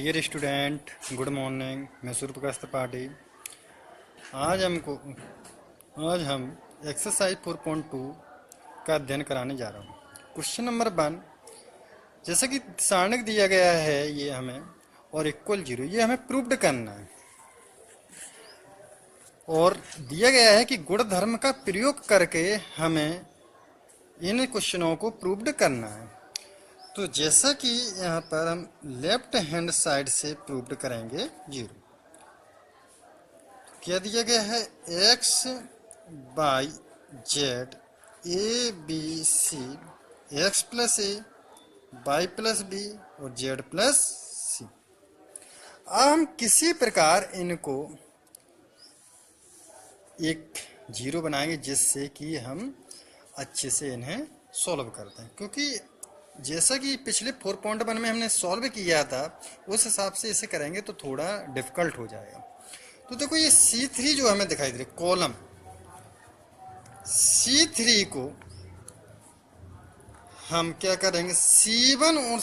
Dear student, good morning. मैं सूर्य प्रकाश त्रिपाठी। आज हमको आज हम एक्सरसाइज 4.2 का अध्ययन कराने जा रहा हूँ। क्वेश्चन नंबर 1, जैसा कि सारणिक दिया गया है ये हमें, और इक्वल 0 ये हमें प्रूव्ड करना है। और दिया गया है कि गुणधर्म का प्रयोग करके हमें इन क्वेश्चनों को प्रूव्ड करना है। तो जैसा कि यहाँ पर हम लेफ्ट हैंड साइड से प्रूव्ड करेंगे 0। क्या दिया गया है? x y Z A B c, x plus a, y plus b और जेड प्लस सी। अब हम किसी प्रकार इनको एक 0 बनाएंगे जिससे कि हम अच्छे से इन्हें सॉल्व करते हैं, क्योंकि जैसा कि पिछले 4.1 में हमने सॉल्व किया था उस हिसाब से इसे करेंगे तो थोड़ा डिफिकल्ट हो जाएगा। तो देखो ये C3 जो हमें दिखाई दे रहा है कॉलम C3 को हम क्या करेंगे, C1 और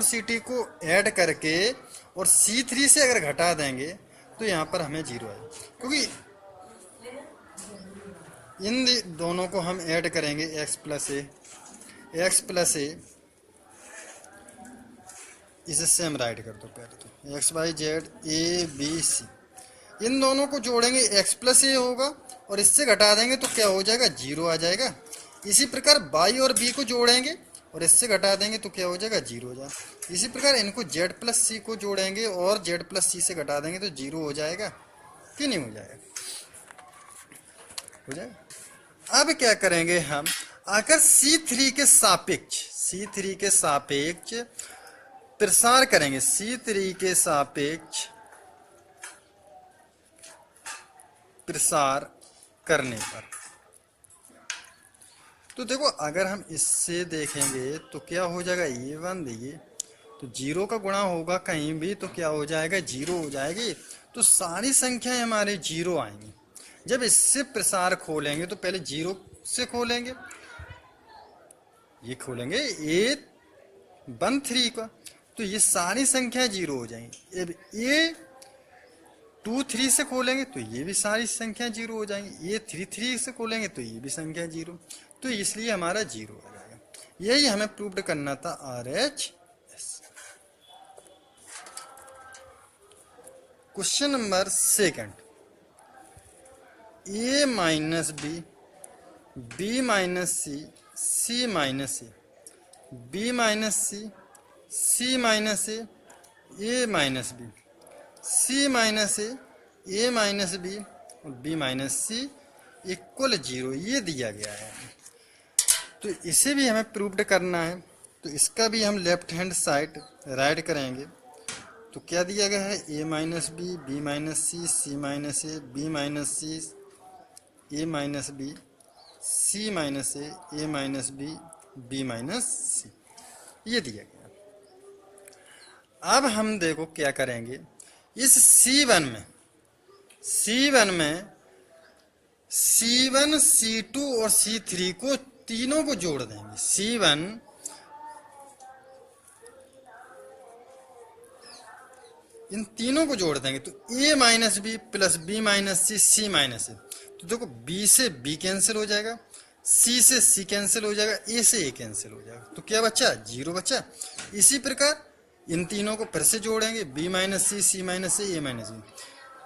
C2 को ऐड करके और C3 से अगर घटा देंगे तो यहाँ पर हमें 0 आएगा, क्योंकि इन दोनों को हम ऐड करेंगे x प्लस ए, इसे हम राइट कर दो पहले तो X by Z A B C, इन दोनों को जोड़ेंगे x प्लस ए होगा और इससे घटा देंगे तो क्या हो जाएगा, 0 आ जाएगा। इसी प्रकार y और b को जोड़ेंगे और इससे घटा देंगे तो क्या हो जाएगा, 0 हो जाएगा। इसी प्रकार इनको z प्लस सी को जोड़ेंगे और z प्लस सी से घटा देंगे तो 0 हो जाएगा कि नहीं हो जाएगा? हो जाएगा। अब क्या करेंगे हम, अगर C3 के सापेक्ष प्रसार करेंगे, C3 के सापेक्ष प्रसार करने पर, तो देखो अगर हम इससे देखेंगे तो क्या हो जाएगा, ये बंद ये तो 0 का गुणा होगा कहीं भी तो क्या हो जाएगा, 0 हो जाएगी। तो सारी संख्याएं हमारे 0 आएंगी। जब इससे प्रसार खोलेंगे तो पहले 0 से खोलेंगे, ये खोलेंगे A13 का, तो ये सारी संख्या 0 हो जाएंगी। अब A23 से खोलेंगे तो ये भी सारी संख्या 0 हो जाएंगी, A33 से खोलेंगे तो ये भी संख्या 0, तो इसलिए हमारा 0 हो जाएगा। यही हमें प्रूव्ड करना था RHS। Question number 2, A minus B, B minus C, C minus A, B minus C, C minus A, A minus B, C minus A, A minus b और B माइनस सी इक्वल 0, ये दिया गया है। तो इसे भी हमें proved करना है, तो इसका भी हम लेफ्ट हैंड साइड राइट करेंगे। तो क्या दिया गया है, A minus B, B minus C, C minus A, B minus C, A minus B, C minus A, A minus B, B minus C, ये दिया गया। अब हम देखो क्या करेंगे, इस C1 में C1, C2 और C3 को तीनों को जोड़ देंगे। C1 इन तीनों को जोड़ देंगे तो A minus B plus B minus C, C minus A, तो देखो B से B कैंसिल हो जाएगा, C से C कैंसिल हो जाएगा, A से A कैंसिल हो जाएगा, तो क्या बचा, 0 बचा। इसी प्रकार इन तीनों को फिर से जोड़ेंगे, B माइनस सी, C माइनस से, A माइनस बी,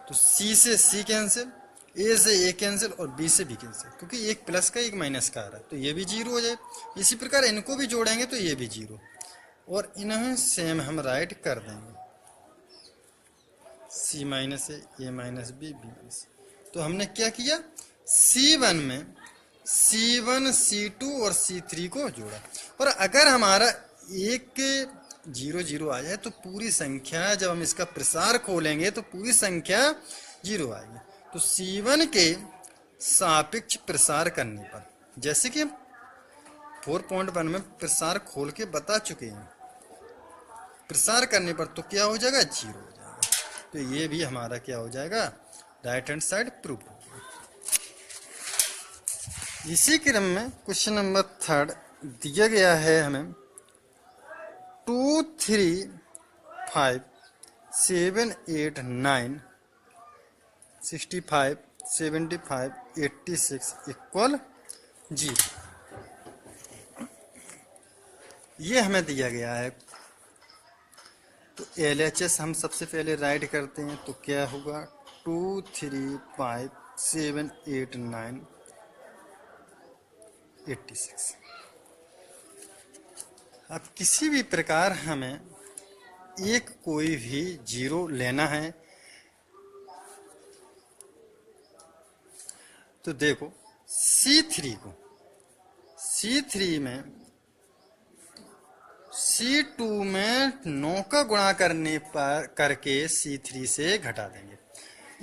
तो C से C कैंसिल, A से A कैंसिल और B से B कैंसिल, क्योंकि एक प्लस का एक माइनस का आ रहा है तो ये भी 0 हो जाए। इसी प्रकार इनको भी जोड़ेंगे तो ये भी 0, और इन्हें सेम हम राइट कर देंगे, C minus A, A minus B, B minus. तो हमने क्या किया, C1 में C1, C2 और C3 को जोड़ा, और अगर हमारा एक 0 आ जाए तो पूरी संख्या, जब हम इसका प्रसार खोलेंगे तो पूरी संख्या 0 आएगी। तो C1 के सापेक्ष प्रसार करने पर, जैसे कि हम 4.1 में प्रसार खोल के बता चुके हैं, प्रसार करने पर तो क्या हो जाएगा, 0 हो जाएगा। तो ये भी हमारा क्या हो जाएगा, राइट हैंड साइड प्रूफ हो गया। इसी क्रम में क्वेश्चन नंबर 3 दिया गया है हमें 2, 3 5 7 8 9 65 75 86 इक्वल 0। ये हमें दिया गया है। तो LHS हम सबसे पहले राइट करते हैं, तो क्या होगा 2 3 5 7 8 9 86। अब किसी भी प्रकार हमें एक कोई भी जीरो लेना है, तो देखो C3 को C3 में C2 में 9 का गुणा करने पर करके C3 से घटा देंगे।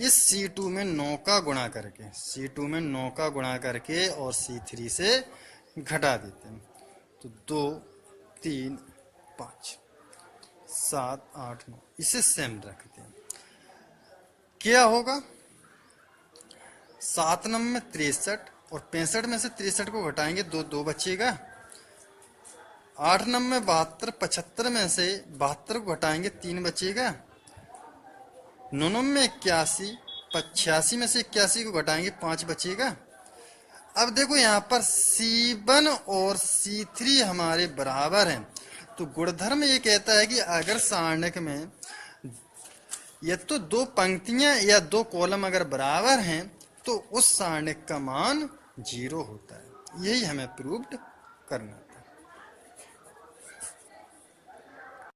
इस C2 में 9 का गुणा करके C2 में 9 का गुणा करके और C3 से घटा देते हैं। तो 2 3 5 7 8 9 इसे सेम रखते हैं। क्या होगा 7 नंबर में 63 और 65 में से 63 को घटाएंगे 2 2 बचेगा। 8 नंबर में 72 75 में से 72 को घटाएंगे 3 बचेगा। 9 नंबर में 81 85 में से 81 को घटाएंगे 5 बचेगा। अब देखो यहाँ पर C1 और C3 हमारे बराबर हैं, तो गुणधर्म ये कहता है कि अगर सारणिक में या तो 2 पंक्तियां या 2 कॉलम अगर बराबर हैं तो उस सारणिक का मान 0 होता है। यही हमें प्रूव्ड करना है।